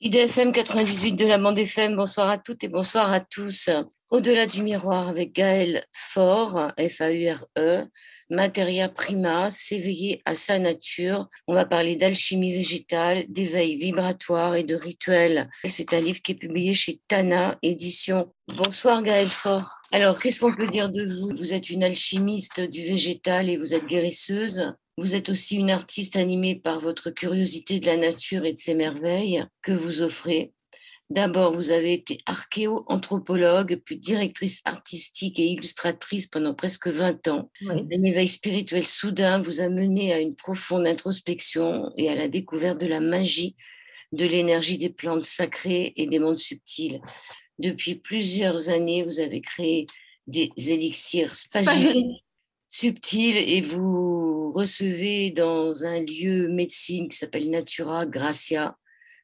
IDFM 98 de la bande FM, bonsoir à toutes et bonsoir à tous. Au-delà du miroir avec Gaël Faure, Faure, Materia Prima, s'éveiller à sa nature. On va parler d'alchimie végétale, d'éveil vibratoire et de rituels. C'est un livre qui est publié chez Tana Édition. Bonsoir Gaël Faure. Alors, qu'est-ce qu'on peut dire de vous? Vous êtes une alchimiste du végétal et vous êtes guérisseuse. Vous êtes aussi une artiste animée par votre curiosité de la nature et de ses merveilles que vous offrez. D'abord, vous avez été archéo-anthropologue, puis directrice artistique et illustratrice pendant presque 20 ans. Oui. Un éveil spirituel soudain vous a mené à une profonde introspection et à la découverte de la magie de l'énergie des plantes sacrées et des mondes subtils. Depuis plusieurs années, vous avez créé des élixirs spagyriques subtil et vous recevez dans un lieu médecine qui s'appelle Natura Gracia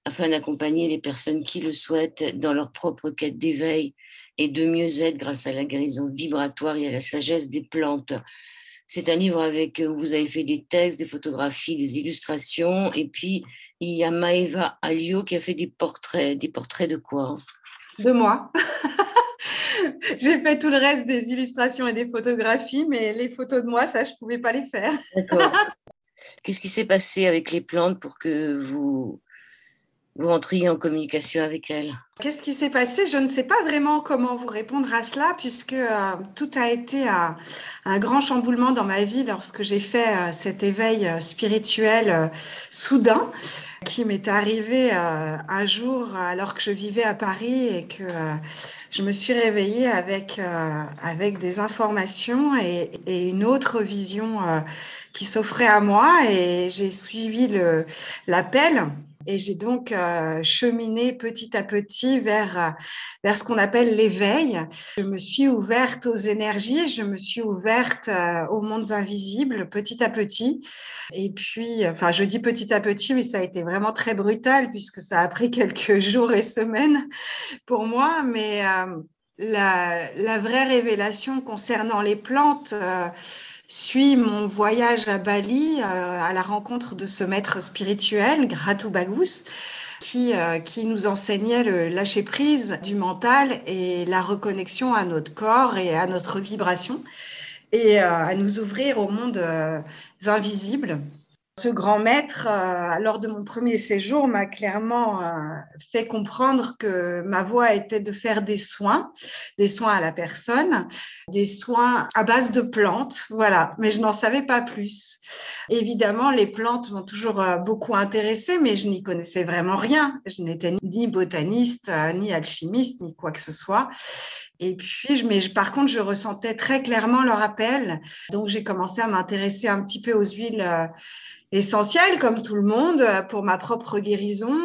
afin d'accompagner les personnes qui le souhaitent dans leur propre quête d'éveil et de mieux-être grâce à la guérison vibratoire et à la sagesse des plantes. C'est un livre où vous avez fait des textes, des photographies, des illustrations, et puis il y a Maëva Alliot qui a fait des portraits. Des portraits de quoi? De moi. J'ai fait tout le reste des illustrations et des photographies, mais les photos de moi, ça, je ne pouvais pas les faire. D'accord. Qu'est-ce qui s'est passé avec les plantes pour que vous rentriez en communication avec elles? Qu'est-ce qui s'est passé? Je ne sais pas vraiment comment vous répondre à cela, puisque tout a été un grand chamboulement dans ma vie lorsque j'ai fait cet éveil spirituel soudain qui m'est arrivé un jour alors que je vivais à Paris et que je me suis réveillée avec des informations et une autre vision qui s'offrait à moi, et j'ai suivi l'appel. Et j'ai donc cheminé petit à petit vers ce qu'on appelle l'éveil. Je me suis ouverte aux énergies, je me suis ouverte aux mondes invisibles petit à petit. Et puis, enfin, je dis petit à petit, mais ça a été vraiment très brutal puisque ça a pris quelques jours et semaines pour moi. Mais la vraie révélation concernant les plantes suit mon voyage à Bali à la rencontre de ce maître spirituel, Ratu Bagus, qui nous enseignait le lâcher-prise du mental et la reconnexion à notre corps et à notre vibration, et à nous ouvrir au monde invisible. Ce grand maître, lors de mon premier séjour, m'a clairement fait comprendre que ma voie était de faire des soins à la personne, des soins à base de plantes, voilà, mais je n'en savais pas plus. Évidemment, les plantes m'ont toujours beaucoup intéressée, mais je n'y connaissais vraiment rien. Je n'étais ni botaniste, ni alchimiste, ni quoi que ce soit. Et puis, par contre, je ressentais très clairement leur appel. Donc, j'ai commencé à m'intéresser un petit peu aux huiles essentielles, comme tout le monde, pour ma propre guérison,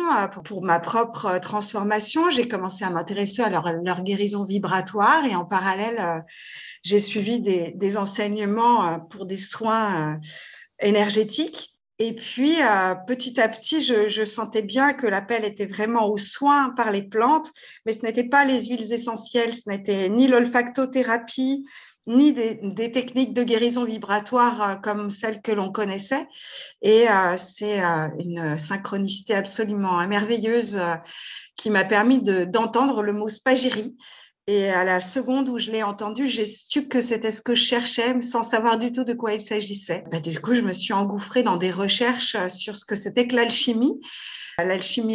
pour ma propre transformation. J'ai commencé à m'intéresser à leur guérison vibratoire, et en parallèle, j'ai suivi des enseignements pour des soins énergétiques. Et puis, petit à petit, je sentais bien que l'appel était vraiment aux soins par les plantes, mais ce n'était pas les huiles essentielles, ce n'était ni l'olfactothérapie, ni des techniques de guérison vibratoire comme celles que l'on connaissait. Et c'est une synchronicité absolument merveilleuse qui m'a permis d'entendre le mot spagyrie. Et à la seconde où je l'ai entendu, j'ai su que c'était ce que je cherchais, sans savoir du tout de quoi il s'agissait. Du coup, je me suis engouffrée dans des recherches sur ce que c'était que l'alchimie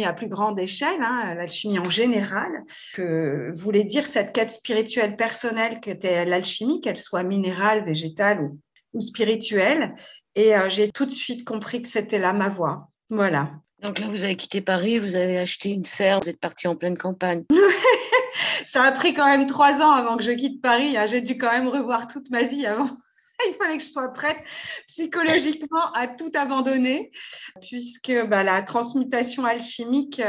à plus grande échelle, hein, l'alchimie en général, que voulait dire cette quête spirituelle personnelle qu'était l'alchimie, qu'elle soit minérale, végétale ou spirituelle. Et j'ai tout de suite compris que c'était là ma voie. Voilà. Donc là, vous avez quitté Paris, vous avez acheté une ferme, vous êtes parti en pleine campagne. Ça a pris quand même 3 ans avant que je quitte Paris, hein. J'ai dû quand même revoir toute ma vie avant. Il fallait que je sois prête psychologiquement à tout abandonner, puisque la transmutation alchimique,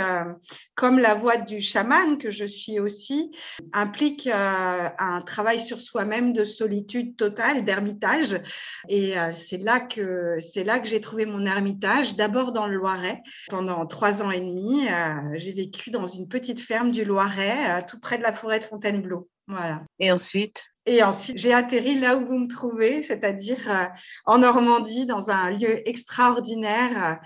comme la voie du chaman que je suis aussi, implique un travail sur soi-même de solitude totale, d'ermitage. Et c'est là que j'ai trouvé mon ermitage, d'abord dans le Loiret. Pendant 3 ans et demi, j'ai vécu dans une petite ferme du Loiret, tout près de la forêt de Fontainebleau. Voilà. Et ensuite? Et ensuite, j'ai atterri là où vous me trouvez, c'est-à-dire en Normandie, dans un lieu extraordinaire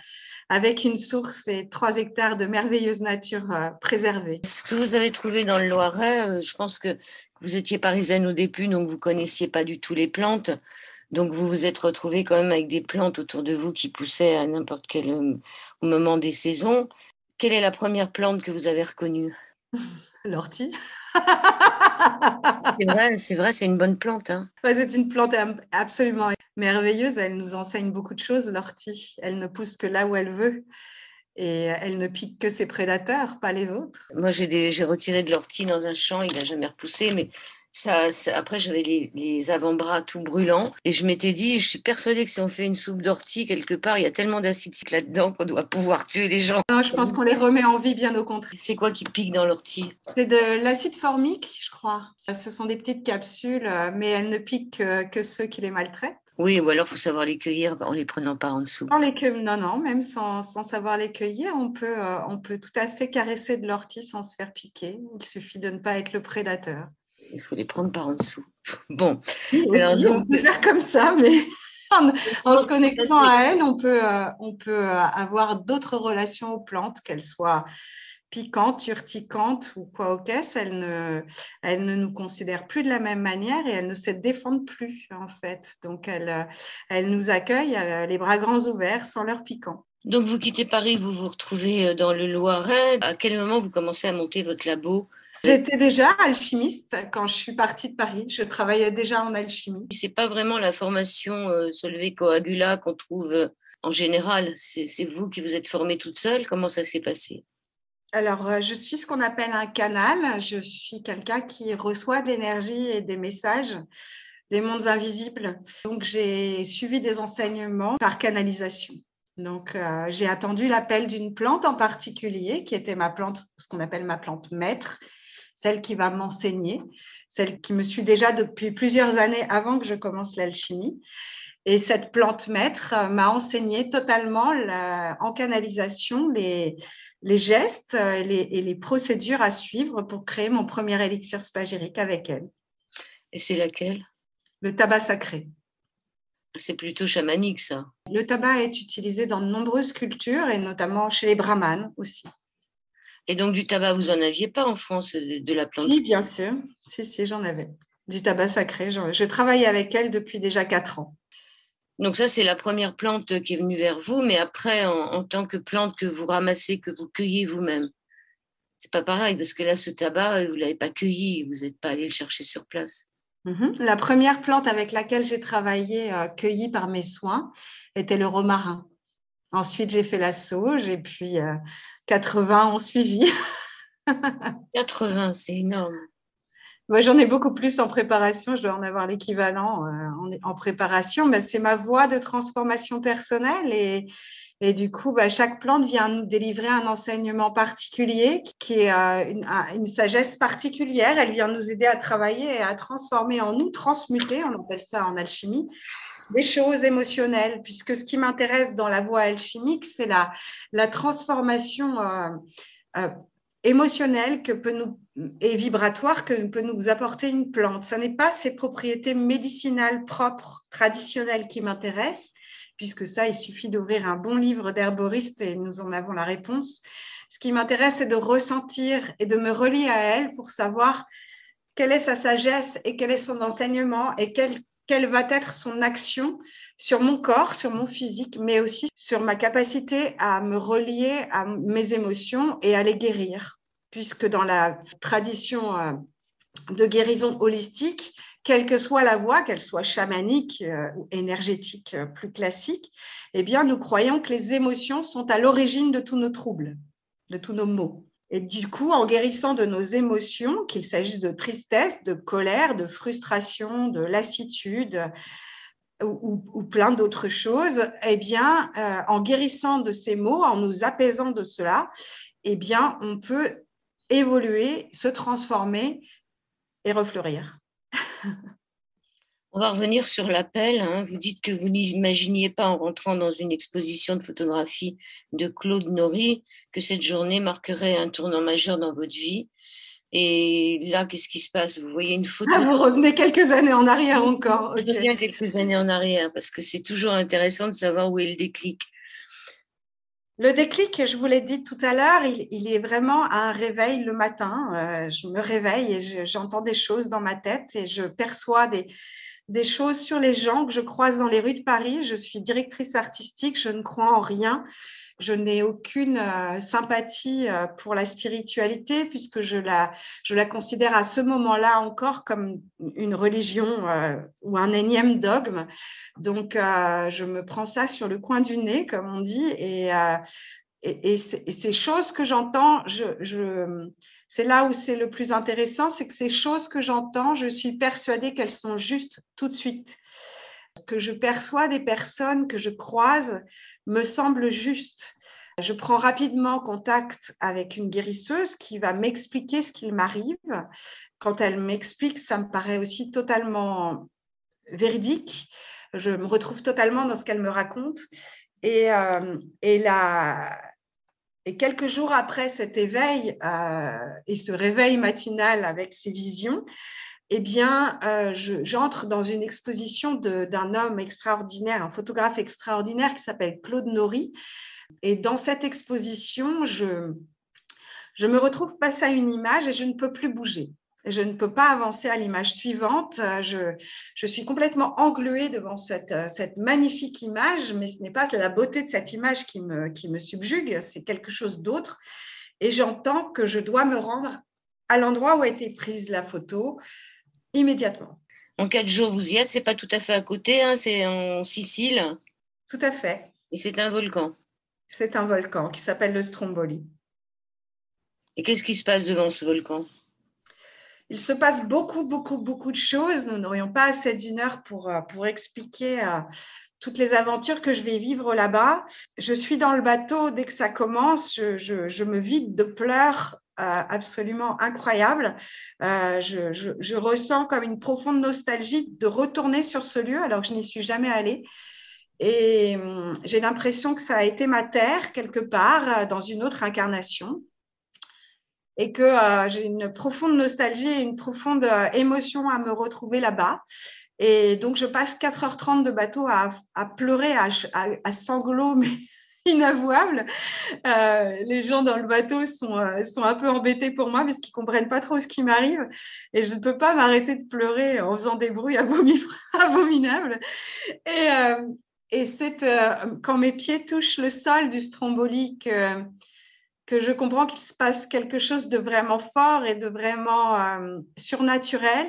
avec une source et 3 hectares de merveilleuse nature préservée. Ce que vous avez trouvé dans le Loiret, je pense que vous étiez parisienne au début, donc vous ne connaissiez pas du tout les plantes. Donc vous vous êtes retrouvée quand même avec des plantes autour de vous qui poussaient à n'importe quel au moment des saisons. Quelle est la première plante que vous avez reconnue? L'ortie. C'est vrai, c'est une bonne plante, hein. Ouais, c'est une plante absolument merveilleuse. Elle nous enseigne beaucoup de choses, l'ortie. Elle ne pousse que là où elle veut et elle ne pique que ses prédateurs, pas les autres. Moi, j'ai retiré de l'ortie dans un champ, il n'a jamais repoussé, mais après, j'avais les avant-bras tout brûlants et je m'étais dit, je suis persuadée que si on fait une soupe d'ortie quelque part, il y a tellement d'acide cyclique là-dedans qu'on doit pouvoir tuer les gens. Non, je pense qu'on les remet en vie, bien au contraire. C'est quoi qui pique dans l'ortie? C'est de l'acide formique, je crois. Ce sont des petites capsules, mais elles ne piquent que ceux qui les maltraitent. Oui, ou alors il faut savoir les cueillir en les prenant par en dessous. Non, même sans savoir les cueillir, on peut tout à fait caresser de l'ortie sans se faire piquer. Il suffit de ne pas être le prédateur. Il faut les prendre par en dessous. Bon. Oui, alors, aussi, on peut faire comme ça, mais en se connectant à elle, on peut avoir d'autres relations aux plantes, qu'elles soient piquantes, urticantes ou quoi au caisse. Elles ne nous considèrent plus de la même manière et elles ne se défendent plus, en fait. Donc, elles nous accueillent les bras grands ouverts sans leur piquant. Donc, vous quittez Paris, vous vous retrouvez dans le Loiret. À quel moment vous commencez à monter votre labo? J'étais déjà alchimiste quand je suis partie de Paris. Je travaillais déjà en alchimie. C'est pas vraiment la formation Solvay Coagula qu'on trouve en général. C'est vous qui vous êtes formée toute seule. Comment ça s'est passé? Alors, je suis ce qu'on appelle un canal. Je suis quelqu'un qui reçoit de l'énergie et des messages des mondes invisibles. Donc, j'ai suivi des enseignements par canalisation. Donc, j'ai attendu l'appel d'une plante en particulier, qui était ma plante, ce qu'on appelle ma plante maître, celle qui va m'enseigner, celle qui me suit déjà depuis plusieurs années avant que je commence l'alchimie. Et cette plante maître m'a enseigné totalement en canalisation les gestes et les procédures à suivre pour créer mon premier élixir spagyrique avec elle. Et c'est laquelle? Le tabac sacré. C'est plutôt chamanique, ça. Le tabac est utilisé dans de nombreuses cultures et notamment chez les brahmanes aussi. Et donc, du tabac, vous n'en aviez pas en France, de la plante? Si, bien sûr. Si, j'en avais. Du tabac sacré. Je travaille avec elle depuis déjà 4 ans. Donc ça, c'est la première plante qui est venue vers vous, mais après, en tant que plante que vous ramassez, que vous cueillez vous-même, c'est pas pareil, parce que là, ce tabac, vous l'avez pas cueilli, vous n'êtes pas allé le chercher sur place. La première plante avec laquelle j'ai travaillé, cueillie par mes soins, était le romarin. Ensuite, j'ai fait la sauge et puis 80 ont suivi. 80, c'est énorme. Moi, j'en ai beaucoup plus en préparation. Je dois en avoir l'équivalent en préparation. Mais c'est ma voie de transformation personnelle et du coup, chaque plante vient nous délivrer un enseignement particulier qui est une sagesse particulière. Elle vient nous aider à travailler et à transformer en nous, transmuter, on appelle ça en alchimie, des choses émotionnelles. Puisque ce qui m'intéresse dans la voie alchimique, c'est la transformation émotionnelle et vibratoire que peut nous apporter une plante. Ce n'est pas ses propriétés médicinales propres, traditionnelles qui m'intéressent, puisque ça, il suffit d'ouvrir un bon livre d'herboriste et nous en avons la réponse. Ce qui m'intéresse, c'est de ressentir et de me relier à elle pour savoir quelle est sa sagesse et quel est son enseignement et quelle va être son action sur mon corps, sur mon physique, mais aussi sur ma capacité à me relier à mes émotions et à les guérir. Puisque dans la tradition de guérison holistique, quelle que soit la voie, qu'elle soit chamanique ou énergétique plus classique, eh bien, nous croyons que les émotions sont à l'origine de tous nos troubles, de tous nos maux. Et du coup, en guérissant de nos émotions, qu'il s'agisse de tristesse, de colère, de frustration, de lassitude ou plein d'autres choses, eh bien, en guérissant de ces maux, en nous apaisant de cela, eh bien, on peut évoluer, se transformer et refleurir. On va revenir sur l'appel, hein. Vous dites que vous n'imaginiez pas en rentrant dans une exposition de photographie de Claude Nory que cette journée marquerait un tournant majeur dans votre vie. Et là, qu'est-ce qui se passe? Vous voyez une photo. Vous revenez quelques années en arrière encore. Je reviens quelques années en arrière parce que c'est toujours intéressant de savoir où est le déclic. Le déclic, je vous l'ai dit tout à l'heure, il est vraiment un réveil le matin. Je me réveille et j'entends des choses dans ma tête et je perçois des choses sur les gens que je croise dans les rues de Paris. Je suis directrice artistique, je ne crois en rien. Je n'ai aucune sympathie pour la spiritualité puisque je la considère à ce moment-là encore comme une religion ou un énième dogme. Donc, je me prends ça sur le coin du nez, comme on dit, et ces choses que j'entends, c'est là où c'est le plus intéressant, c'est que ces choses que j'entends, je suis persuadée qu'elles sont justes tout de suite. Ce que je perçois des personnes que je croise me semble juste. Je prends rapidement contact avec une guérisseuse qui va m'expliquer ce qu'il m'arrive. Quand elle m'explique, ça me paraît aussi totalement véridique. Je me retrouve totalement dans ce qu'elle me raconte. Et quelques jours après cet éveil et ce réveil matinal avec ces visions, eh bien, j'entre dans une exposition d'un homme extraordinaire, un photographe extraordinaire qui s'appelle Claude Nory. Et dans cette exposition, je me retrouve face à une image et je ne peux plus bouger. Je ne peux pas avancer à l'image suivante. Je suis complètement engluée devant cette magnifique image, mais ce n'est pas la beauté de cette image qui me subjugue, c'est quelque chose d'autre. Et j'entends que je dois me rendre à l'endroit où a été prise la photo immédiatement. En 4 jours, vous y êtes, c'est pas tout à fait à côté, hein, c'est en Sicile. Tout à fait. Et c'est un volcan. C'est un volcan qui s'appelle le Stromboli. Et qu'est-ce qui se passe devant ce volcan? Il se passe beaucoup, beaucoup, beaucoup de choses. Nous n'aurions pas assez d'une heure pour expliquer toutes les aventures que je vais vivre là-bas. Je suis dans le bateau dès que ça commence. Je me vide de pleurs absolument incroyables. Je ressens comme une profonde nostalgie de retourner sur ce lieu alors que je n'y suis jamais allée. Et j'ai l'impression que ça a été ma terre quelque part dans une autre incarnation. Et que j'ai une profonde nostalgie et une profonde émotion à me retrouver là-bas. Et donc, je passe 4h30 de bateau à pleurer, à sanglots, mais inavouables. Les gens dans le bateau sont un peu embêtés pour moi parce qu'ils ne comprennent pas trop ce qui m'arrive. Et je ne peux pas m'arrêter de pleurer en faisant des bruits abominables. Et c'est quand mes pieds touchent le sol du Stromboli que je comprends qu'il se passe quelque chose de vraiment fort et de vraiment surnaturel.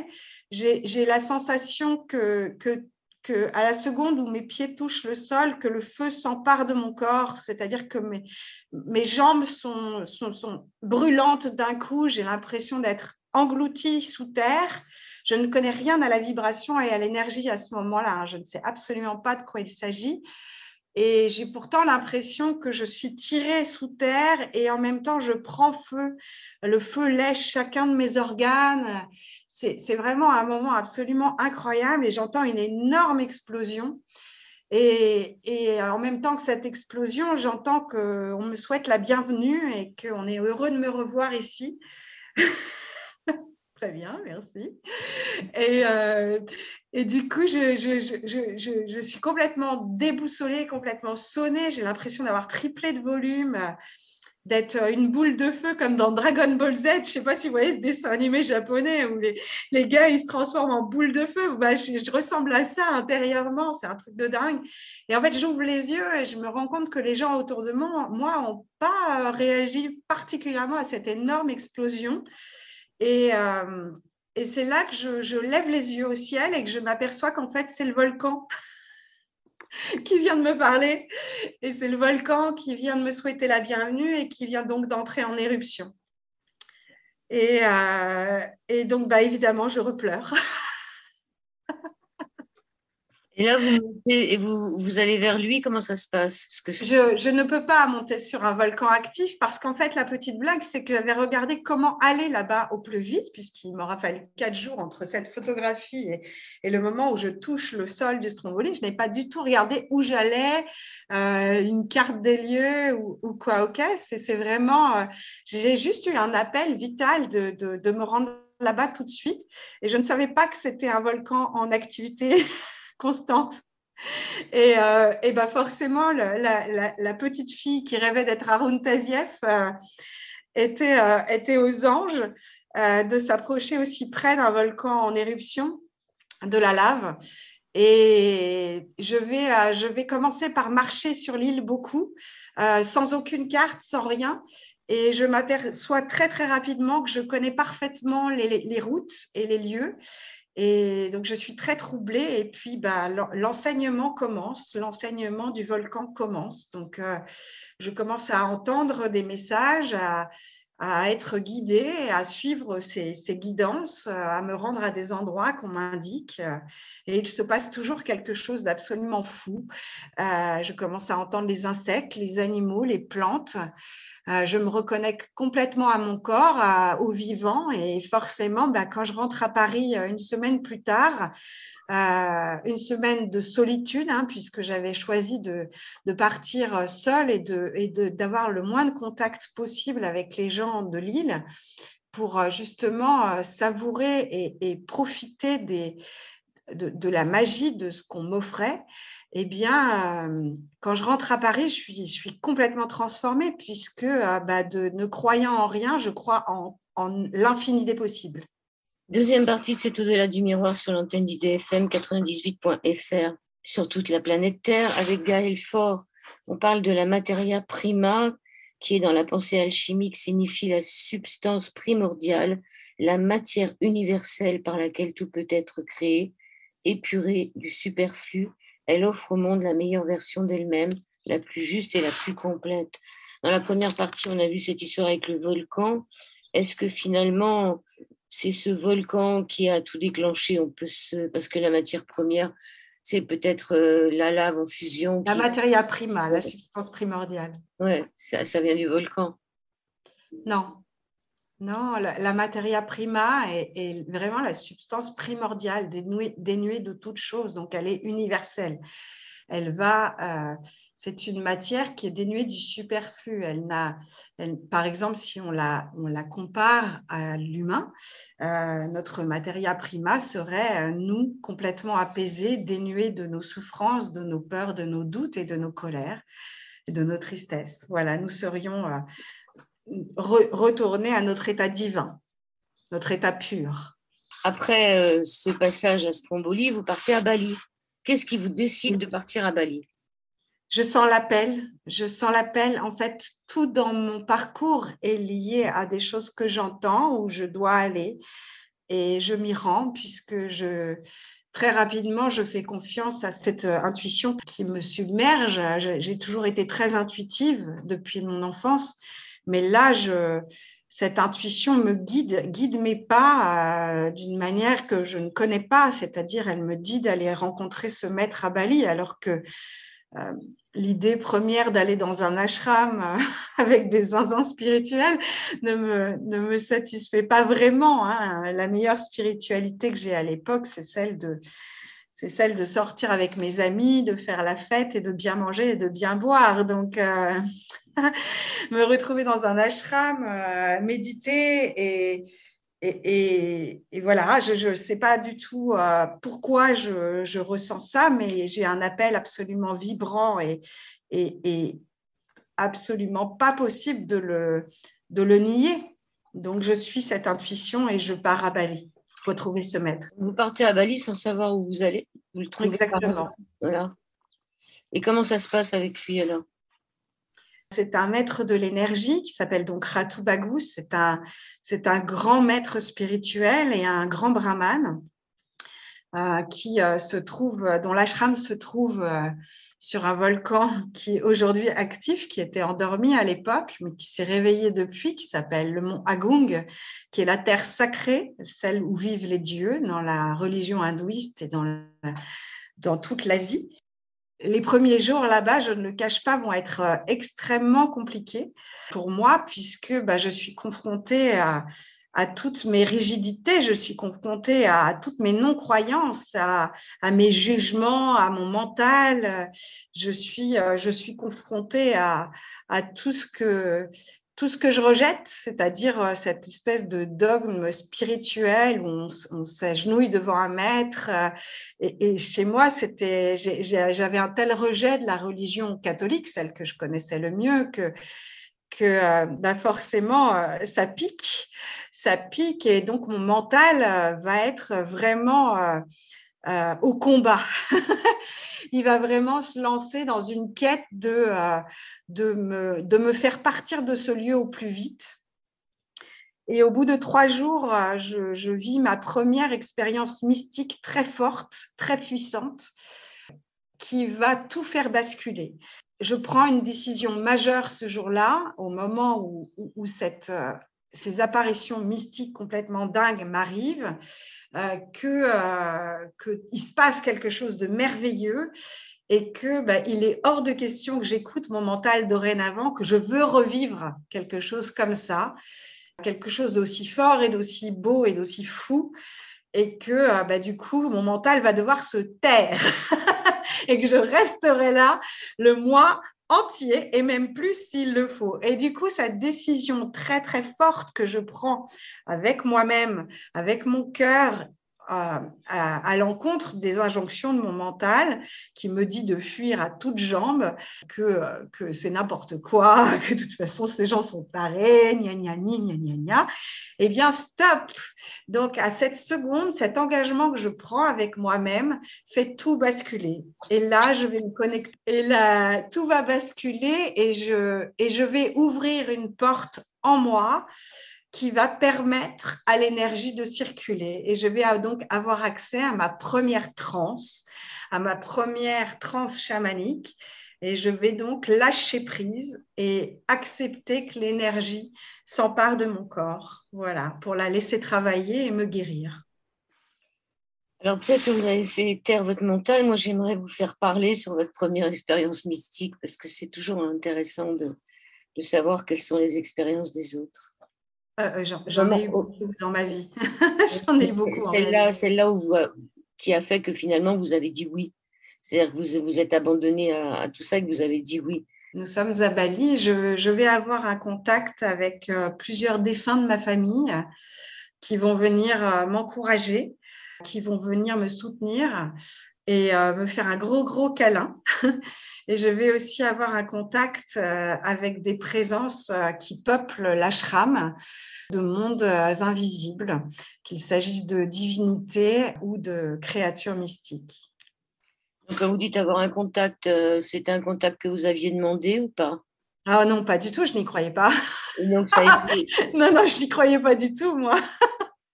J'ai la sensation que à la seconde où mes pieds touchent le sol, que le feu s'empare de mon corps, c'est-à-dire que mes jambes sont brûlantes d'un coup, j'ai l'impression d'être engloutie sous terre. Je ne connais rien à la vibration et à l'énergie à ce moment-là, je ne sais absolument pas de quoi il s'agit. Et j'ai pourtant l'impression que je suis tirée sous terre et en même temps, je prends feu. Le feu lèche chacun de mes organes. C'est vraiment un moment absolument incroyable et j'entends une énorme explosion. Et en même temps que cette explosion, j'entends qu'on me souhaite la bienvenue et qu'on est heureux de me revoir ici. Très bien, merci. Et du coup, je suis complètement déboussolée, complètement sonnée. J'ai l'impression d'avoir triplé de volume, d'être une boule de feu comme dans Dragon Ball Z. Je ne sais pas si vous voyez ce dessin animé japonais où les gars, ils se transforment en boule de feu. Bah, je ressemble à ça intérieurement. C'est un truc de dingue. Et en fait, j'ouvre les yeux et je me rends compte que les gens autour de moi n'ont pas réagi particulièrement à cette énorme explosion. Et c'est là que je lève les yeux au ciel et que je m'aperçois qu'en fait, c'est le volcan qui vient de me parler. Et c'est le volcan qui vient de me souhaiter la bienvenue et qui vient donc d'entrer en éruption. Et donc, bah, évidemment, je repleure. Et là, vous montez et vous allez vers lui, comment ça se passe? Parce que Je ne peux pas monter sur un volcan actif parce qu'en fait, la petite blague, c'est que j'avais regardé comment aller là-bas au plus vite, puisqu'il m'aura fallu 4 jours entre cette photographie et le moment où je touche le sol du Stromboli. Je n'ai pas du tout regardé où j'allais, une carte des lieux ou quoi. Ok, c'est vraiment. J'ai juste eu un appel vital de me rendre là-bas tout de suite et je ne savais pas que c'était un volcan en activité constante. Et ben forcément, la petite fille qui rêvait d'être Haroun Tazieff était aux anges de s'approcher aussi près d'un volcan en éruption, de la lave. Et je vais commencer par marcher sur l'île beaucoup, sans aucune carte, sans rien. Et je m'aperçois très, très rapidement que je connais parfaitement les routes et les lieux. Et donc, je suis très troublée. Et puis, bah, l'enseignement commence, l'enseignement du volcan commence. Donc, je commence à entendre des messages, à être guidée, à suivre ces guidances, à me rendre à des endroits qu'on m'indique. Et il se passe toujours quelque chose d'absolument fou. Je commence à entendre les insectes, les animaux, les plantes. Je me reconnecte complètement à mon corps, au vivant. Et forcément, bah, quand je rentre à Paris une semaine plus tard, une semaine de solitude, hein, puisque j'avais choisi de partir seule et d'avoir le moins de contact possible avec les gens de l'île pour justement savourer et profiter de la magie de ce qu'on m'offrait. Eh bien, quand je rentre à Paris, je suis complètement transformée puisque bah, ne croyant en rien, je crois en l'infini des possibles. Deuxième partie de cet au-delà du miroir sur l'antenne d'IDFM 98.fr sur toute la planète Terre avec Gaël Faure. On parle de la materia prima qui est dans la pensée alchimique signifie la substance primordiale, la matière universelle par laquelle tout peut être créé, épurée du superflu. Elle offre au monde la meilleure version d'elle-même, la plus juste et la plus complète. Dans la première partie, on a vu cette histoire avec le volcan. Est-ce que finalement, c'est ce volcan qui a tout déclenché? Parce que la matière première, c'est peut-être la lave en fusion La qui. materia prima, la substance primordiale. Ouais, ça vient du volcan. Non, non, la materia prima est vraiment la substance primordiale, dénuée de toute chose. Donc, elle est universelle. C'est une matière qui est dénuée du superflu. Par exemple, si on la compare à l'humain, notre materia prima serait nous complètement apaisés, dénués de nos souffrances, de nos peurs, de nos doutes et de nos colères et de nos tristesses. Voilà, nous serions retournés à notre état divin, notre état pur. Après ce passage à Stromboli, vous partez à Bali. Qu'est-ce qui vous décide de partir à Bali? Je sens l'appel. Je sens l'appel. En fait, tout dans mon parcours est lié à des choses que j'entends, où je dois aller. Et je m'y rends puisque très rapidement, je fais confiance à cette intuition qui me submerge. J'ai toujours été très intuitive depuis mon enfance. Mais là, cette intuition me guide mes pas d'une manière que je ne connais pas. C'est-à-dire, elle me dit d'aller rencontrer ce maître à Bali, alors que l'idée première d'aller dans un ashram avec des zinzins spirituels ne me satisfait pas vraiment. Hein. La meilleure spiritualité que j'ai à l'époque, c'est celle de sortir avec mes amis, de faire la fête et de bien manger et de bien boire. Donc, me retrouver dans un ashram, méditer et voilà, je ne sais pas du tout pourquoi je ressens ça, mais j'ai un appel absolument vibrant et absolument pas possible de le nier. Donc, je suis cette intuition et je pars à Bali, retrouver ce maître. Vous partez à Bali sans savoir où vous allez. Vous le trouvez par hasard. Exactement. Voilà. Et comment ça se passe avec lui alors? C'est un maître de l'énergie qui s'appelle donc Ratu Bagus. C'est un grand maître spirituel et un grand brahman dont l'ashram se trouve sur un volcan qui est aujourd'hui actif, qui était endormi à l'époque, mais qui s'est réveillé depuis, qui s'appelle le mont Agung, qui est la terre sacrée, celle où vivent les dieux dans la religion hindouiste et dans toute l'Asie. Les premiers jours là-bas, je ne le cache pas, vont être extrêmement compliqués pour moi, puisque je suis confrontée à toutes mes rigidités, je suis confrontée à toutes mes non-croyances, à mes jugements, à mon mental. Je suis confrontée à tout ce tout ce que je rejette, c'est-à-dire cette espèce de dogme spirituel où on s'agenouille devant un maître. Et chez moi, j'avais un tel rejet de la religion catholique, celle que je connaissais le mieux, que forcément, ça pique. Ça pique et donc mon mental va être vraiment au combat. Il va vraiment se lancer dans une quête de me faire partir de ce lieu au plus vite. Et au bout de 3 jours, je vis ma première expérience mystique très forte, très puissante, qui va tout faire basculer. Je prends une décision majeure ce jour-là, au moment où ces apparitions mystiques complètement dingues m'arrivent, qu'il se passe quelque chose de merveilleux et il est hors de question que j'écoute mon mental dorénavant, que je veux revivre quelque chose comme ça, quelque chose d'aussi fort et d'aussi beau et d'aussi fou, et que du coup, mon mental va devoir se taire et que je resterai là le mois entier et même plus s'il le faut. Et du coup, cette décision très, très forte que je prends avec moi-même, avec mon cœur, à l'encontre des injonctions de mon mental qui me dit de fuir à toutes jambes, que c'est n'importe quoi, que de toute façon ces gens sont tarés, gna gna gna gna gna gna. Eh bien, stop! Donc, à cette seconde, cet engagement que je prends avec moi-même fait tout basculer. Et là, je vais me connecter. Et là, tout va basculer et je vais ouvrir une porte en moi qui va permettre à l'énergie de circuler. Et je vais donc avoir accès à ma première transe chamanique. Et je vais donc lâcher prise et accepter que l'énergie s'empare de mon corps, voilà, pour la laisser travailler et me guérir. Alors peut-être que vous avez fait taire votre mental. Moi, j'aimerais vous faire parler sur votre première expérience mystique parce que c'est toujours intéressant de savoir quelles sont les expériences des autres. J'en ai eu beaucoup dans ma vie. J'en ai eu beaucoup en réalité. Celle-là qui a fait que finalement vous avez dit oui. C'est-à-dire que vous vous êtes abandonné à tout ça et que vous avez dit oui. Nous sommes à Bali. Je vais avoir un contact avec plusieurs défunts de ma famille qui vont venir m'encourager, qui vont venir me soutenir et me faire un gros, gros câlin. Et je vais aussi avoir un contact avec des présences qui peuplent l'ashram, de mondes invisibles, qu'il s'agisse de divinités ou de créatures mystiques. Donc, quand vous dites avoir un contact, c'était un contact que vous aviez demandé ou pas? Ah non, pas du tout, je n'y croyais pas. Et donc, ça a été, Non, je n'y croyais pas du tout, moi.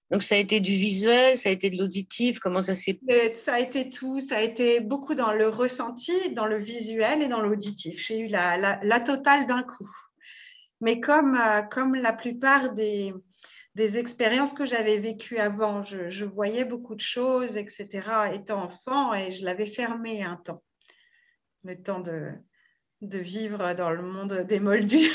donc, ça a été du visuel, ça a été de l'auditif, comment ça s'est... Ça a été tout, ça a été beaucoup dans le ressenti, dans le visuel et dans l'auditif. J'ai eu la totale d'un coup. Mais comme la plupart des expériences que j'avais vécues avant, je voyais beaucoup de choses, etc., étant enfant, et je l'avais fermé un temps, le temps de vivre dans le monde des moldus.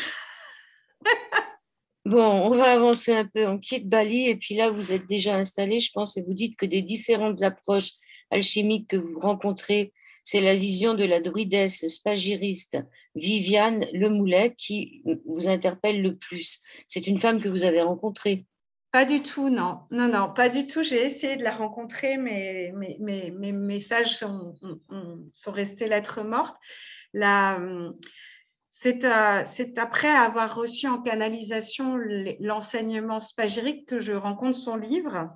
Bon, on va avancer un peu, on quitte Bali et puis là, vous êtes déjà installé, je pense, et vous dites que des différentes approches alchimiques que vous rencontrez, c'est la vision de la druidesse spagiriste Viviane Lemoulet qui vous interpelle le plus. C'est une femme que vous avez rencontrée. Pas du tout, non. Non, non, pas du tout. J'ai essayé de la rencontrer, mais mes messages sont restés lettres mortes. C'est après avoir reçu en canalisation l'enseignement spagirique que je rencontre son livre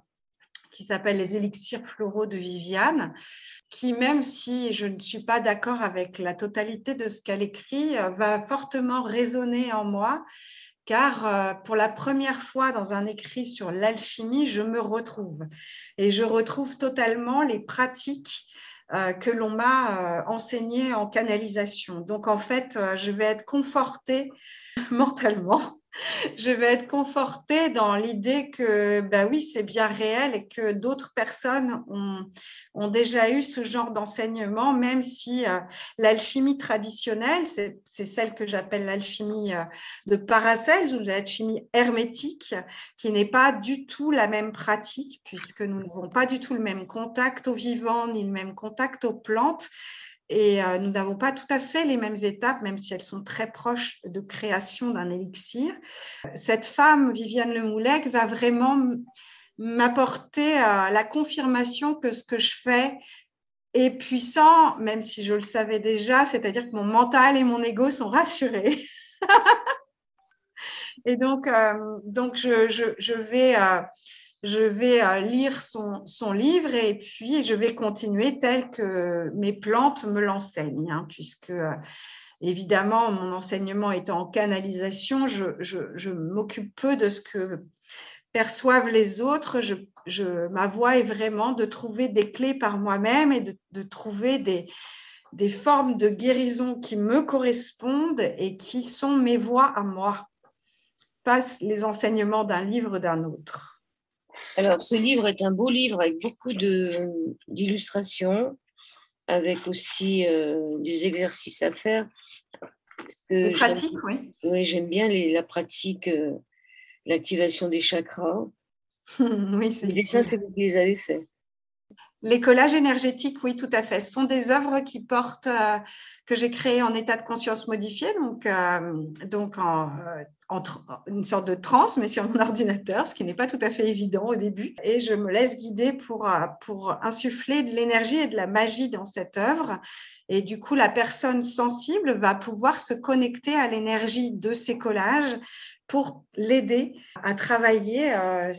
qui s'appelle Les élixirs floraux de Viviane, qui, même si je ne suis pas d'accord avec la totalité de ce qu'elle écrit, va fortement résonner en moi, car pour la première fois dans un écrit sur l'alchimie, je me retrouve. Et je retrouve totalement les pratiques que l'on m'a enseignées en canalisation. Donc, en fait, je vais être confortée mentalement. Je vais être confortée dans l'idée que, oui, c'est bien réel et que d'autres personnes ont déjà eu ce genre d'enseignement, même si l'alchimie traditionnelle, c'est celle que j'appelle l'alchimie de Paracelse ou l'alchimie hermétique, qui n'est pas du tout la même pratique, puisque nous n'avons pas du tout le même contact aux vivants, ni le même contact aux plantes. et nous n'avons pas tout à fait les mêmes étapes, même si elles sont très proches de création d'un élixir. Cette femme, Viviane Lemoulec, va vraiment m'apporter la confirmation que ce que je fais est puissant, même si je le savais déjà, c'est-à-dire que mon mental et mon ego sont rassurés. Et donc je vais lire son livre et puis je vais continuer tel que mes plantes me l'enseignent, hein, puisque évidemment, mon enseignement étant en canalisation, je m'occupe peu de ce que perçoivent les autres. Ma voie est vraiment de trouver des clés par moi-même et de trouver des formes de guérison qui me correspondent et qui sont mes voies à moi, pas les enseignements d'un livre d'un autre. Alors, ce livre est un beau livre avec beaucoup d'illustrations, avec aussi des exercices à faire. Des pratiques, oui. Oui, j'aime bien la pratique, l'activation des chakras. Oui, c'est les dessins que vous les avez faits. Les collages énergétiques, oui, tout à fait. Ce sont des œuvres qui portent, que j'ai créées en état de conscience modifié, donc en une sorte de transe, mais sur mon ordinateur, ce qui n'est pas tout à fait évident au début. Et je me laisse guider pour insuffler de l'énergie et de la magie dans cette œuvre. Et du coup, la personne sensible va pouvoir se connecter à l'énergie de ces collages pour l'aider à travailler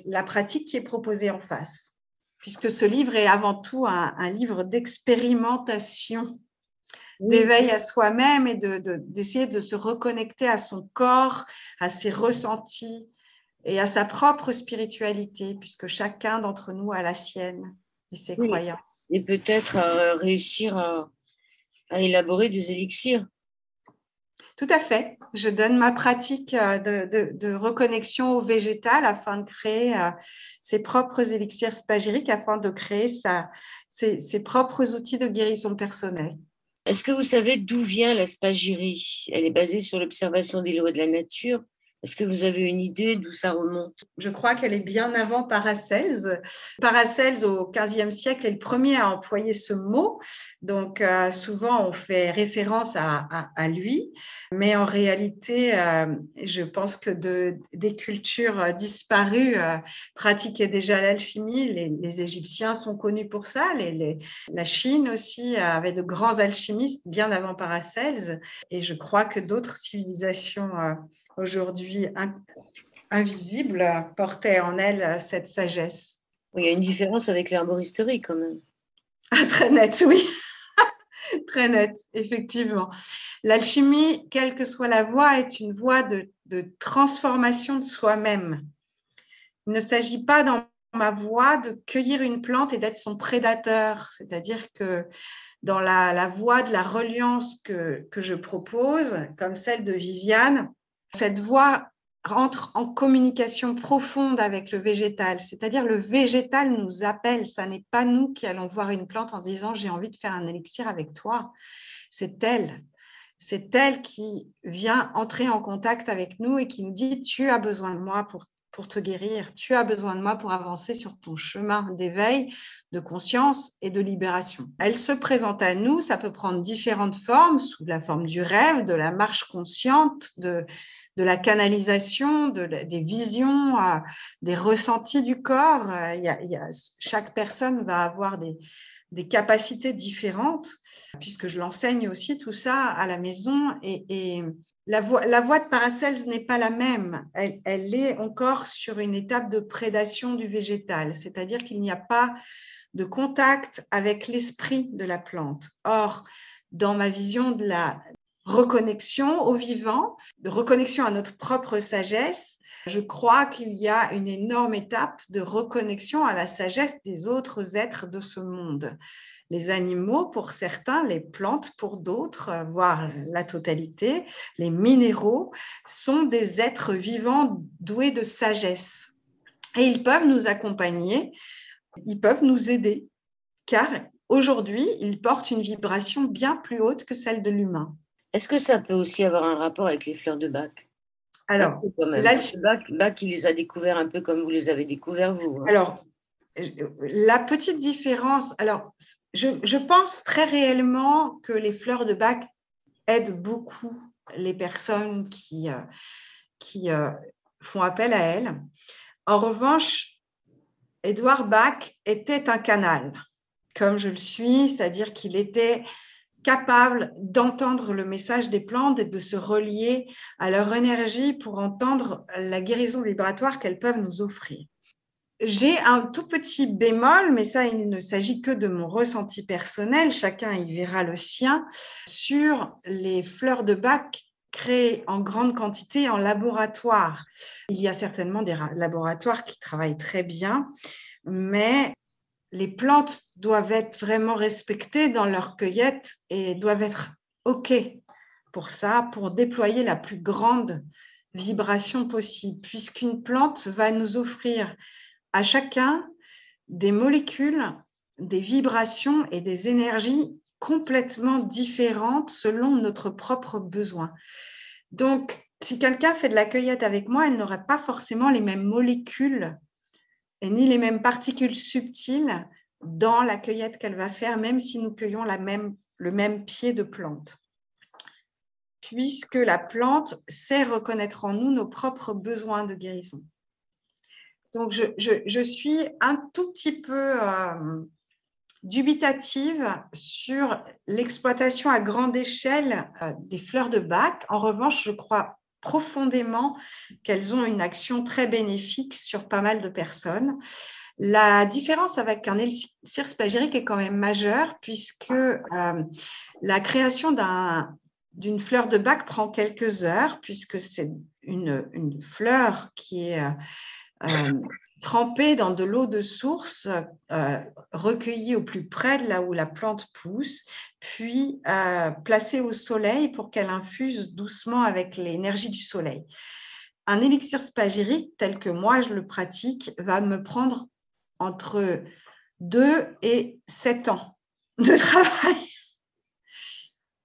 la pratique qui est proposée en face. Puisque ce livre est avant tout un livre d'expérimentation, d'éveil à soi-même et d'essayer de se reconnecter à son corps, à ses ressentis et à sa propre spiritualité, puisque chacun d'entre nous a la sienne et ses croyances. Et peut-être réussir à élaborer des élixirs. Tout à fait. Je donne ma pratique de reconnexion au végétal afin de créer ses propres élixirs spagyriques, afin de créer ses propres outils de guérison personnelle. Est-ce que vous savez d'où vient la spagyrie? Elle est basée sur l'observation des lois de la nature. Est-ce que vous avez une idée d'où ça remonte? Je crois qu'elle est bien avant Paracelse. Paracelse, au XVe siècle, est le premier à employer ce mot. Donc, souvent, on fait référence à lui. Mais en réalité, je pense que des cultures disparues pratiquaient déjà l'alchimie. Les Égyptiens sont connus pour ça. La Chine aussi avait de grands alchimistes bien avant Paracelse. Et je crois que d'autres civilisations aujourd'hui invisible portait en elle cette sagesse. Il y a une différence avec l'herboristerie quand même. Ah, très nette, oui. Très nette, effectivement. L'alchimie, quelle que soit la voie, est une voie de transformation de soi-même. Il ne s'agit pas dans ma voie de cueillir une plante et d'être son prédateur. C'est-à-dire que dans la voie de la reliance que je propose, comme celle de Viviane, cette voie rentre en communication profonde avec le végétal, c'est-à-dire le végétal nous appelle, ça n'est pas nous qui allons voir une plante en disant j'ai envie de faire un élixir avec toi, c'est elle qui vient entrer en contact avec nous et qui nous dit tu as besoin de moi pour te guérir, tu as besoin de moi pour avancer sur ton chemin d'éveil, de conscience et de libération. Elle se présente à nous, ça peut prendre différentes formes, sous la forme du rêve, de la marche consciente, de la canalisation, des visions, des ressentis du corps. Chaque personne va avoir des capacités différentes, puisque je l'enseigne aussi tout ça à la maison. Et la voie de Paracelse n'est pas la même. Elle est encore sur une étape de prédation du végétal, c'est-à-dire qu'il n'y a pas de contact avec l'esprit de la plante. Or, dans ma vision de la reconnexion au vivant, de reconnexion à notre propre sagesse, je crois qu'il y a une énorme étape de reconnexion à la sagesse des autres êtres de ce monde. Les animaux pour certains, les plantes pour d'autres, voire la totalité, les minéraux sont des êtres vivants doués de sagesse. Et ils peuvent nous accompagner, ils peuvent nous aider, car aujourd'hui, ils portent une vibration bien plus haute que celle de l'humain. Est-ce que ça peut aussi avoir un rapport avec les fleurs de Bach? Alors, Bach, il les a découverts un peu comme vous les avez découverts, vous. Hein. Alors, la petite différence, alors je pense très réellement que les fleurs de bac aident beaucoup les personnes qui font appel à elles. En revanche, Édouard Bach était un canal, comme je le suis, c'est-à-dire qu'il était capable d'entendre le message des plantes et de se relier à leur énergie pour entendre la guérison vibratoire qu'elles peuvent nous offrir. J'ai un tout petit bémol, mais ça, il ne s'agit que de mon ressenti personnel, chacun y verra le sien, sur les fleurs de bac créées en grande quantité en laboratoire. Il y a certainement des laboratoires qui travaillent très bien, mais les plantes doivent être vraiment respectées dans leur cueillette et doivent être OK pour ça, pour déployer la plus grande vibration possible, puisqu'une plante va nous offrir à chacun des molécules, des vibrations et des énergies complètement différentes selon notre propre besoin. Donc, si quelqu'un fait de la cueillette avec moi, elle n'aurait pas forcément les mêmes molécules et ni les mêmes particules subtiles dans la cueillette qu'elle va faire, même si nous cueillons le même pied de plante. Puisque la plante sait reconnaître en nous nos propres besoins de guérison. Donc, je suis un tout petit peu dubitative sur l'exploitation à grande échelle des fleurs de bac. En revanche, je crois profondément qu'elles ont une action très bénéfique sur pas mal de personnes. La différence avec un élixir spagyrique est quand même majeure puisque la création d'une fleur de bac prend quelques heures puisque c'est une fleur qui est trempée dans de l'eau de source, recueillie au plus près de là où la plante pousse, puis placée au soleil pour qu'elle infuse doucement avec l'énergie du soleil. Un élixir spagyrique, tel que moi je le pratique, va me prendre entre 2 et 7 ans de travail.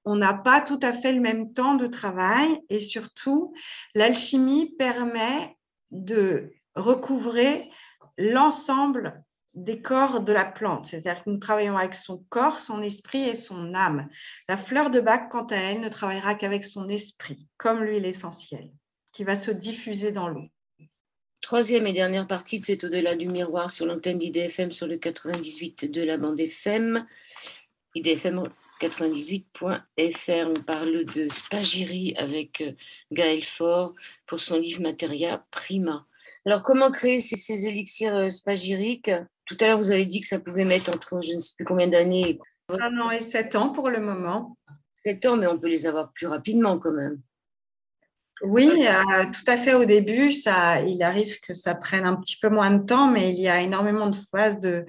On n'a pas tout à fait le même temps de travail et surtout, l'alchimie permet de recouvrer l'ensemble des corps de la plante. C'est-à-dire que nous travaillons avec son corps, son esprit et son âme. La fleur de bac, quant à elle, ne travaillera qu'avec son esprit, comme l'huile essentielle, qui va se diffuser dans l'eau. Troisième et dernière partie de cet Au-delà du miroir sur l'antenne d'IDFM sur le 98 de la bande FM. IDFM 98.fr. On parle de spagyrie avec Gaël Faure pour son livre Materia Prima. Alors, comment créer ces élixirs spagyriques? Tout à l'heure, vous avez dit que ça pouvait mettre entre je ne sais plus combien d'années. 1 an et 7 ans pour le moment. 7 ans, mais on peut les avoir plus rapidement quand même. Oui, tout à fait. Au début, il arrive que ça prenne un petit peu moins de temps, mais il y a énormément de phases de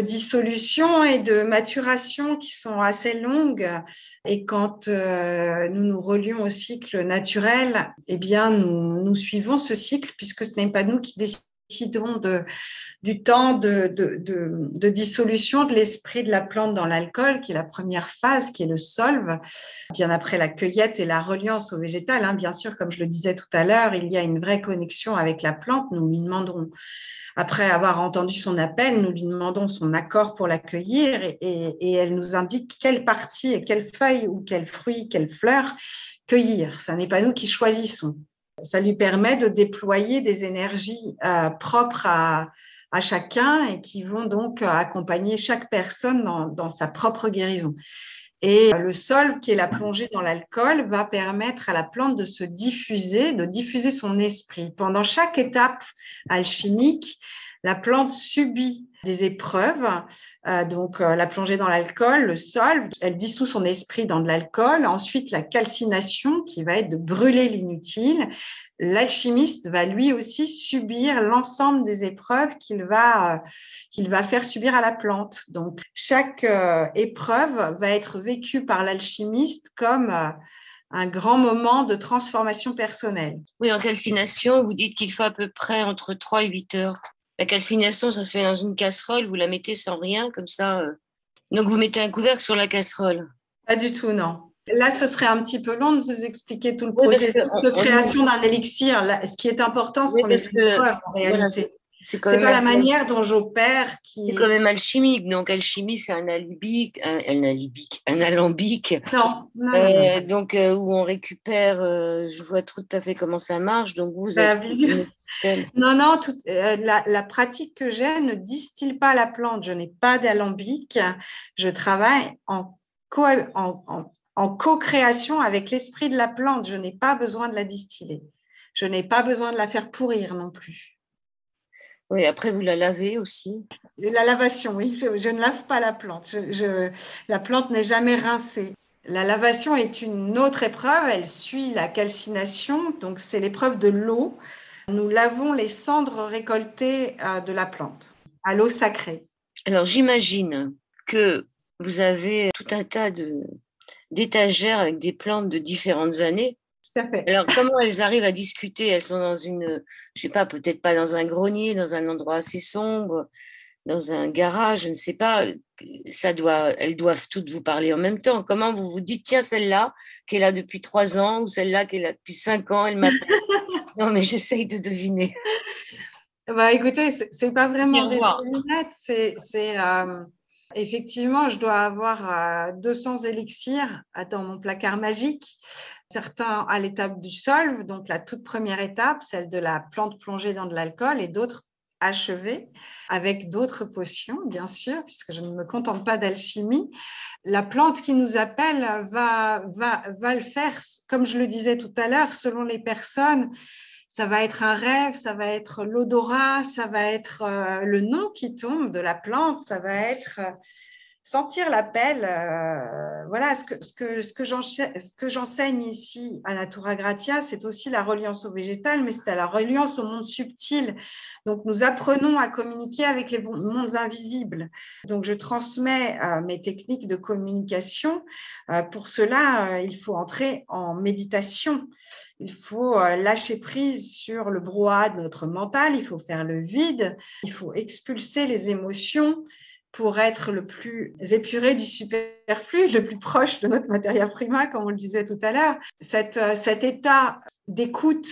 dissolution et de maturation qui sont assez longues. Et quand nous nous relions au cycle naturel, eh bien, nous suivons ce cycle puisque ce n'est pas nous qui décidons du temps de dissolution de l'esprit de la plante dans l'alcool, qui est la première phase, qui est le solve, bien après la cueillette et la reliance au végétal. Hein, bien sûr, comme je le disais tout à l'heure, il y a une vraie connexion avec la plante. Nous lui demandons, après avoir entendu son appel, nous lui demandons son accord pour l'accueillir et elle nous indique quelle partie et quelle feuille ou quel fruit, quelle fleur cueillir. Ce n'est pas nous qui choisissons. Ça lui permet de déployer des énergies propres à chacun et qui vont donc accompagner chaque personne dans sa propre guérison. Et le sol, qui est la plongée dans l'alcool, va permettre à la plante de se diffuser, de diffuser son esprit. Pendant chaque étape alchimique, la plante subit des épreuves, donc la plongée dans l'alcool, le sol, elle dissout son esprit dans de l'alcool. Ensuite, la calcination, qui va être de brûler l'inutile. L'alchimiste va lui aussi subir l'ensemble des épreuves qu'il va faire subir à la plante. Donc, chaque épreuve va être vécue par l'alchimiste comme un grand moment de transformation personnelle. Oui, en calcination, vous dites qu'il faut à peu près entre 3 et 8 heures. La calcination, ça se fait dans une casserole, vous la mettez sans rien, comme ça. Donc, vous mettez un couvercle sur la casserole. Pas du tout, non. Là, ce serait un petit peu long de vous expliquer tout le processus de création d'un élixir. Là, ce qui est important, ce sont les épreuves en réalité. C'est quand C'est même pas la manière dont j'opère C'est quand qui. même alchimique. Donc, alchimie, c'est un alambic. Non, non, non, non. Où on récupère, je vois tout à fait comment ça marche. Donc, vous êtes La visu- un autre système. Non, non, la pratique que j'ai ne distille pas la plante. Je n'ai pas d'alambic. Je travaille en co-création avec l'esprit de la plante. Je n'ai pas besoin de la distiller. Je n'ai pas besoin de la faire pourrir non plus. Oui, après, vous la lavez aussi. Et la lavation, oui, je ne lave pas la plante. La plante n'est jamais rincée. La lavation est une autre épreuve. Elle suit la calcination. Donc, c'est l'épreuve de l'eau. Nous lavons les cendres récoltées de la plante à l'eau sacrée. Alors, j'imagine que vous avez tout un tas d'étagères avec des plantes de différentes années. Tout à fait. Alors, comment elles arrivent à discuter? Elles sont je sais pas, peut-être pas dans un grenier, dans un endroit assez sombre, dans un garage, je ne sais pas. Elles doivent toutes vous parler en même temps. Comment vous vous dites, tiens, celle-là qui est là depuis 3 ans ou celle-là qui est là depuis 5 ans, elle m'appelle. Non, mais j'essaye de deviner. Bah, écoutez, c'est pas vraiment des Miroir. devinettes. Effectivement, je dois avoir 200 élixirs dans mon placard magique. Certains à l'étape du solve, donc la toute première étape, celle de la plante plongée dans de l'alcool, et d'autres achevées avec d'autres potions, bien sûr, puisque je ne me contente pas d'alchimie. La plante qui nous appelle va le faire, comme je le disais tout à l'heure, selon les personnes. Ça va être un rêve, ça va être l'odorat, ça va être le nom qui tombe de la plante, ça va être sentir l'appel. Voilà, ce que j'enseigne ici à Natura Gratia, c'est aussi la reliance au végétal, mais c'est à la reliance au monde subtil. Donc, nous apprenons à communiquer avec les mondes invisibles. Donc, je transmets mes techniques de communication. Pour cela, il faut entrer en méditation. Il faut lâcher prise sur le brouhaha de notre mental, il faut faire le vide, il faut expulser les émotions pour être le plus épuré du superflu, le plus proche de notre materia prima, comme on le disait tout à l'heure. Cet état d'écoute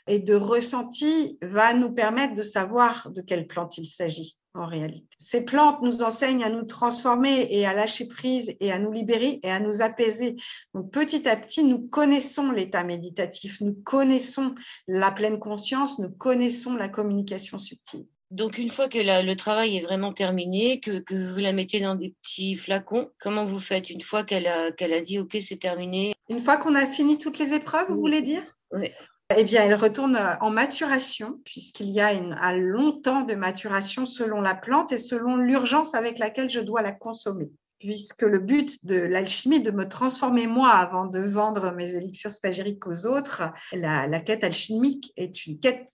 et de ressenti va nous permettre de savoir de quelle plante il s'agit en réalité. Ces plantes nous enseignent à nous transformer et à lâcher prise et à nous libérer et à nous apaiser. Donc petit à petit, nous connaissons l'état méditatif, nous connaissons la pleine conscience, nous connaissons la communication subtile. Donc, une fois que le travail est vraiment terminé, que vous la mettez dans des petits flacons, comment vous faites une fois qu'elle a dit OK, c'est terminé? Une fois qu'on a fini toutes les épreuves, vous Oui, voulez dire? oui. Eh bien, elle retourne en maturation, puisqu'il y a un long temps de maturation selon la plante et selon l'urgence avec laquelle je dois la consommer. Puisque le but de l'alchimie est de me transformer moi avant de vendre mes élixirs spagyriques aux autres, la quête alchimique est une quête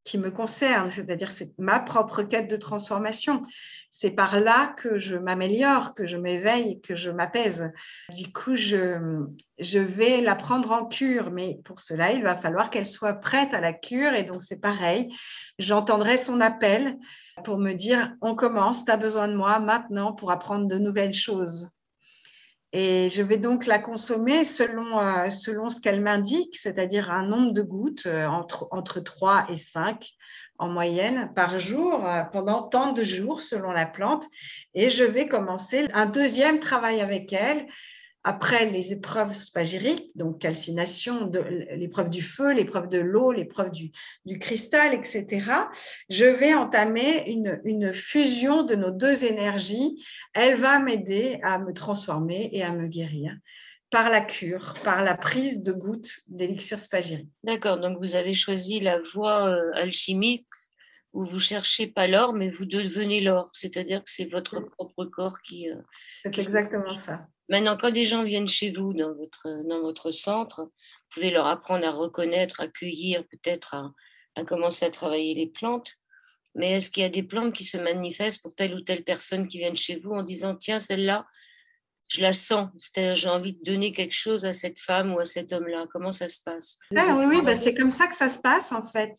qui me concerne, c'est-à-dire c'est ma propre quête de transformation. C'est par là que je m'améliore, que je m'éveille, que je m'apaise. Du coup, je vais la prendre en cure, mais pour cela, il va falloir qu'elle soit prête à la cure. Et donc, c'est pareil, j'entendrai son appel pour me dire, on commence, tu as besoin de moi maintenant pour apprendre de nouvelles choses. Et je vais donc la consommer selon ce qu'elle m'indique, c'est-à-dire un nombre de gouttes entre 3 et 5 en moyenne par jour, pendant tant de jours selon la plante. Et je vais commencer un deuxième travail avec elle après les épreuves spagyriques, donc calcination, l'épreuve du feu, l'épreuve de l'eau, l'épreuve du cristal, etc., je vais entamer une fusion de nos deux énergies. Elle va m'aider à me transformer et à me guérir par la cure, par la prise de gouttes d'élixir spagyrique. D'accord, donc vous avez choisi la voie alchimique où vous cherchez pas l'or, mais vous devenez l'or, c'est-à-dire que c'est votre propre corps C'est qui se... exactement ça. Maintenant, quand des gens viennent chez vous dans votre centre, vous pouvez leur apprendre à reconnaître, à cueillir, peut-être à commencer à travailler les plantes. Mais est-ce qu'il y a des plantes qui se manifestent pour telle ou telle personne qui vient chez vous en disant, tiens, celle-là, je la sens. C'est-à-dire, j'ai envie de donner quelque chose à cette femme ou à cet homme-là. Comment ça se passe? Ah, oui, oui, bah, c'est comme ça que ça se passe en fait.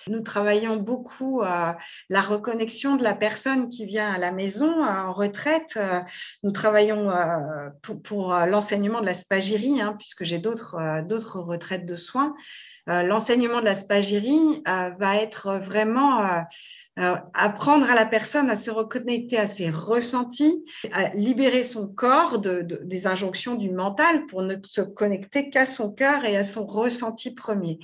Nous travaillons beaucoup la reconnexion de la personne qui vient à la maison en retraite. Nous travaillons pour l'enseignement de la spagyrie, hein, puisque j'ai d'autres retraites de soins. L'enseignement de la spagyrie va être vraiment apprendre à la personne à se reconnecter à ses ressentis, à libérer son corps des injonctions du mental pour ne se connecter qu'à son cœur et à son ressenti premier.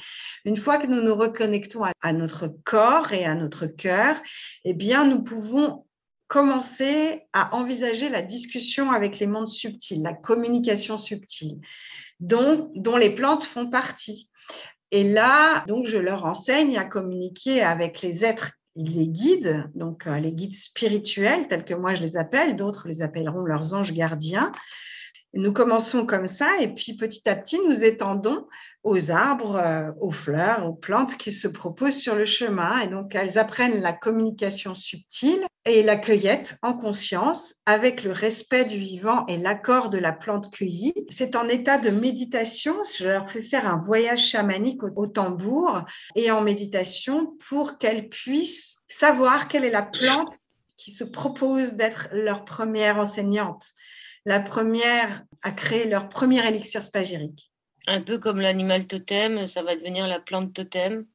Une fois que nous nous reconnectons à notre corps et à notre cœur, eh bien, nous pouvons commencer à envisager la discussion avec les mondes subtils, la communication subtile, dont les plantes font partie. Et là, donc, je leur enseigne à communiquer avec les êtres, les guides, donc les guides spirituels, tels que moi je les appelle, d'autres les appelleront leurs anges gardiens. Nous commençons comme ça et puis petit à petit, nous étendons aux arbres, aux fleurs, aux plantes qui se proposent sur le chemin. Et donc, elles apprennent la communication subtile et la cueillette en conscience avec le respect du vivant et l'accord de la plante cueillie. C'est en état de méditation. Je leur fais faire un voyage chamanique au tambour et en méditation pour qu'elles puissent savoir quelle est la plante qui se propose d'être leur première enseignante, la première à créer leur premier élixir spagyrique. Un peu comme l'animal totem, ça va devenir la plante totem.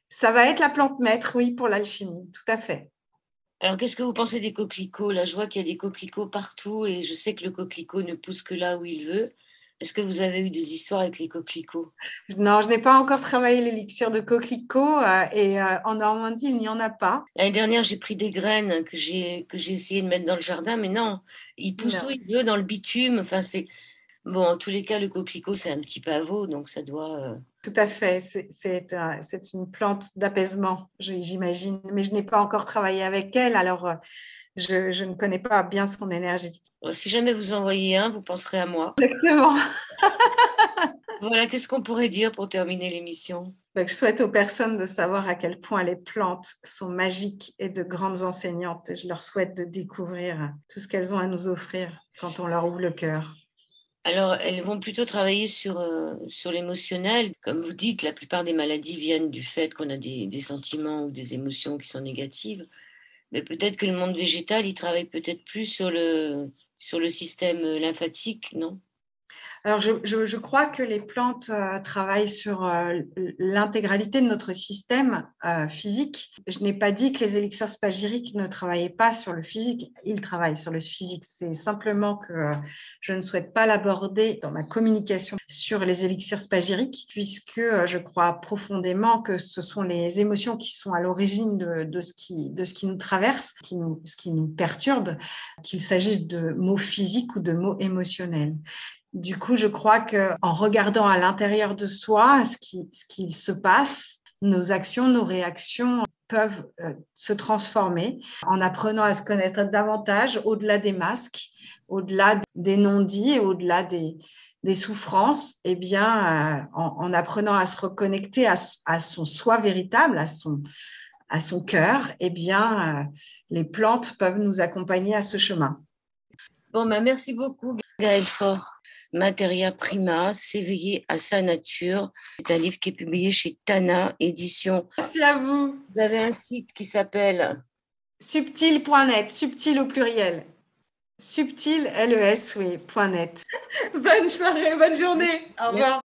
Ça va être la plante maître, oui, pour l'alchimie, tout à fait. Alors, qu'est-ce que vous pensez des coquelicots? Là, je vois qu'il y a des coquelicots partout et je sais que le coquelicot ne pousse que là où il veut. Est-ce que vous avez eu des histoires avec les coquelicots? Non, je n'ai pas encore travaillé l'élixir de coquelicot et en Normandie, il n'y en a pas. L'année dernière, j'ai pris des graines que j'ai essayé de mettre dans le jardin, mais non, il pousse où Non, il veut, dans le bitume. Enfin, c'est bon, en tous les cas, le coquelicot, c'est un petit pavot, donc ça doit. tout à fait. C'est une plante d'apaisement, j'imagine, mais je n'ai pas encore travaillé avec elle, alors je ne connais pas bien son énergie. Si jamais vous en voyez un, vous penserez à moi. Exactement. Voilà, qu'est-ce qu'on pourrait dire pour terminer l'émission? Donc, je souhaite aux personnes de savoir à quel point les plantes sont magiques et de grandes enseignantes. Et je leur souhaite de découvrir tout ce qu'elles ont à nous offrir quand on leur ouvre le cœur. Alors, elles vont plutôt travailler sur l'émotionnel. Comme vous dites, la plupart des maladies viennent du fait qu'on a des sentiments ou des émotions qui sont négatives. Mais peut-être que le monde végétal, il travaille peut-être plus sur le système lymphatique, non? Alors, je crois que les plantes travaillent sur l'intégralité de notre système physique. Je n'ai pas dit que les élixirs spagyriques ne travaillaient pas sur le physique. Ils travaillent sur le physique. C'est simplement que je ne souhaite pas l'aborder dans ma communication sur les élixirs spagyriques, puisque je crois profondément que ce sont les émotions qui sont à l'origine de ce qui nous traverse, ce qui nous perturbe, qu'il s'agisse de mots physiques ou de mots émotionnels. Du coup, je crois qu'en regardant à l'intérieur de soi ce qu'il se passe, nos actions, nos réactions peuvent se transformer en apprenant à se connaître davantage au-delà des masques, au-delà des non-dits et au-delà des souffrances, eh bien, en apprenant à se reconnecter à son soi véritable, à son cœur, eh bien, les plantes peuvent nous accompagner à ce chemin. Bon, ben, merci beaucoup, Gaëlle Faure. Materia Prima, s'éveiller à sa nature. C'est un livre qui est publié chez Tana Édition. Merci à vous. Vous avez un site qui s'appelle Subtil.net, subtil au pluriel. Subtil, LES, oui, .net. Bonne soirée, bonne journée. Au revoir.